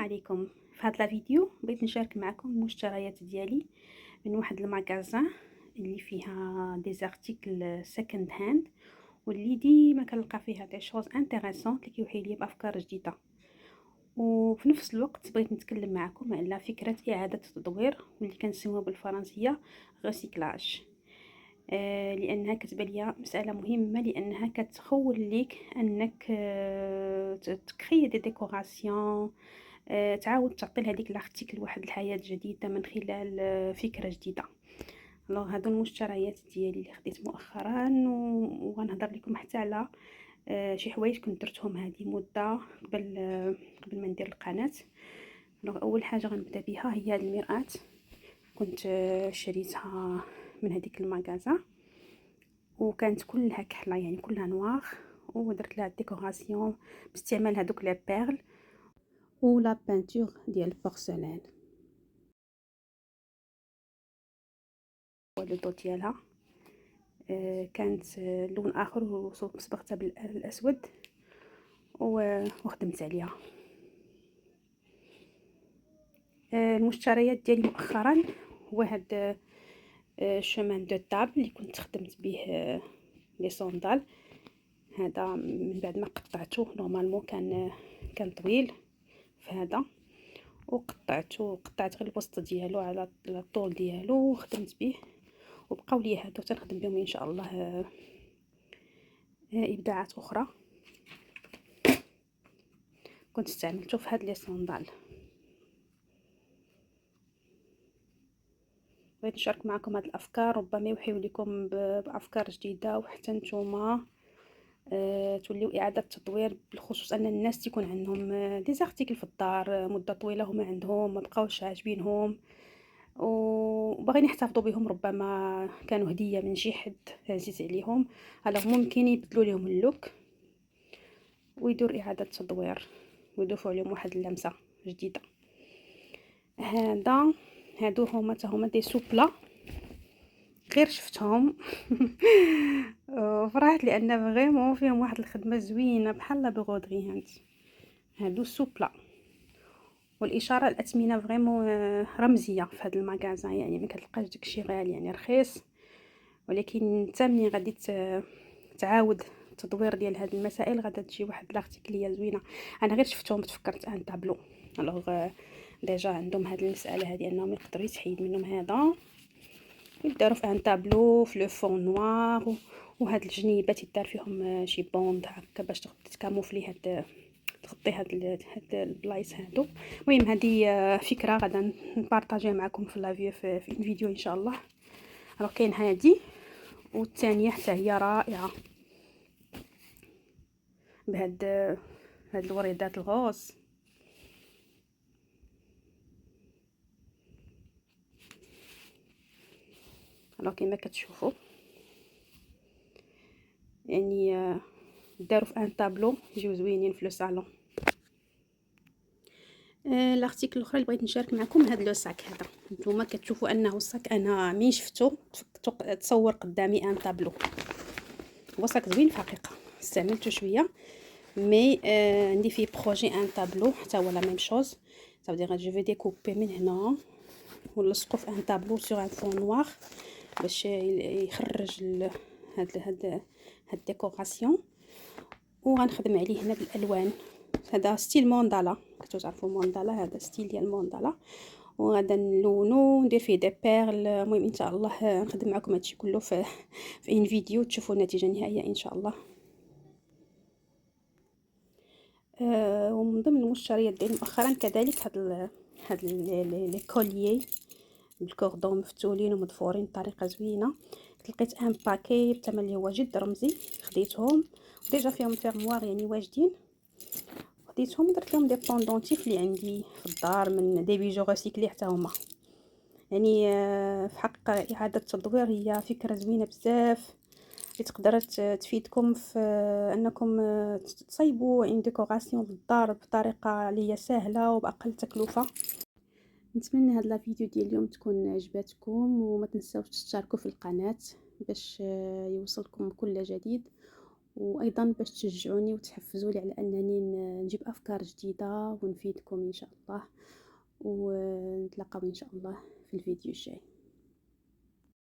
عليكم. في هذا الفيديو بغيت نشارك معكم المشتريات ديالي من واحد المغازان اللي فيها دي زارتيكل سكند هاند، واللي ديما كنلقى فيها دي شوز انتريسونت اللي كيوحي لي بافكار جديده. وفي نفس الوقت بغيت نتكلم معكم على فكره اعاده التدوير واللي كنسموها بالفرنسيه غوسيكلاج. لانها كتبان ليا مساله مهمه، لانها كتخول ليك انك تكري دي ديكوراسيون، تعاود تعطي لهذيك لارتيكل واحد الحياه جديده من خلال فكره جديده. الوغ هادو المشتريات ديالي اللي خديت مؤخرا، وغنهضر لكم حتى على شي حوايج كنت درتهم هذه مده قبل ما ندير القناه. الوغ اول حاجه غنبدا بها هي هاد المرآة. كنت شريتها من هذيك المغازا، وكانت كلها كحله، يعني كلها نوار، ودرت لها ديكوراسيون باستعمال هذوك لي بيرل ولا بانتور ديال البورسلان. واللو ديالها كانت لون اخر وصبغتها بالاسود وخدمت عليها. المشتريات ديالي مؤخرا هو هاد شومان دو طابل اللي كنت خدمت به لي صوندال. هذا من بعد ما قطعته، نورمالمون كان طويل في هذا، قطعت غير الوسط ديالو على الطول ديالو وخدمت به، وبقاو لي هادو تنخدم بهم ان شاء الله ابداعات اخرى. كنت استعملته في هاد لي صوندال. بغيت نشارك معكم هاد الافكار، ربما يوحيو لكم بافكار جديده، وحتى نتوما توليو اعاده تطوير، بالخصوص ان الناس تيكون عندهم دي زارتيكل في الدار مده طويله هما عندهم ما بقاوش عاجبينهم وباغيين يحتفظوا بهم، ربما كانوا هديه من شي حد عزيز عليهم. alors ممكن يبدلوا لهم اللوك ويدور اعاده تدوير ويضيفوا عليهم واحد اللمسه جديده. هادو هما دي سوبلا، غير شفتهم وفرحت لان فريمون فيهم واحد الخدمه زوينه بحال لا بغودري. هادو سوبلا، والاشاره الاثمنه فريمون رمزيه في هذا المغازان، يعني ما كتلقاش داكشي غالي، يعني رخيص، ولكن حتى ملي غادي تعاود التدوير ديال هاد المسائل غادا تجي واحد لارتيكليه زوينه. انا غير شفتهم تفكرت ان طابلو. الوغ ديجا عندهم هاد المساله هذه انهم يقدروا يتحيد منهم هذا يداروا في ان طابلو في لو فون نوار، وهاد الجنيبات يدار فيهم شي بوند هكا باش تكاموفلي هاد تغطي هاد البلايص هادو. المهم هذه فكره غادا نبارطاجيها معكم في لافيو في فيديو ان شاء الله. راه كاين هذه، والثانيه حتى هي رائعه بهاد الوريدات الغوص. راه كما كتشوفوا يعني داروا في ان طابلو يجيو زوينين في لو صالون. لارتيكل الاخرى اللي بغيت نشارك معكم هذا لو صاك. هذا نتوما كتشوفوا انه الصاك، انا مين شفتو تصور قدامي ان طابلو. هو صاك زوين في الحقيقه، استعملته شويه مي عندي فيه بروجي ان طابلو حتى هو لا ميم شوز. ça veut dire je vais découper من هنا ونلصقو في ان طابلو سور ان فون نوار باش يخرج هاد الديكوراسيون، وغنخدم عليه هنا بالالوان. هذا ستيل موندالا، كنتو تعرفوا موندالا، هذا ستيل ديال موندالا، وغادا نلونو ندير فيه دي بيرل. المهم ان شاء الله نخدم معكم هادشي كله في ان فيديو تشوفوا النتيجه النهائيه ان شاء الله. ومن ضمن المشتريات ديالي مؤخرا كذلك هاد لي كوليي بالكوردون مفتولين ومضفورين بطريقه زوينه. لقيت ان باكي بثمن اللي هو جد رمزي، خديتهم ديجا فيهم فيرموار يعني واجدين، خديتهم ودرت لهم دي بوندونتيف اللي عندي في الدار من دي بيجو ريسيكلي حتى هما. يعني في حق اعاده التدوير هي فكره زوينه بزاف اللي تقدر تفيدكم في انكم تصايبوا ان ديكوراسيون في الدار بطريقه اللي هي سهله وباقل تكلفه. نتمنى هاد الفيديو ديال اليوم تكون عجبتكم، وما تنساوش تشتركوا في القناه باش يوصلكم كل جديد، وايضا باش تشجعوني وتحفزوا لي على انني نجيب افكار جديده ونفيدكم ان شاء الله. ونتلاقاو ان شاء الله في الفيديو الجاي.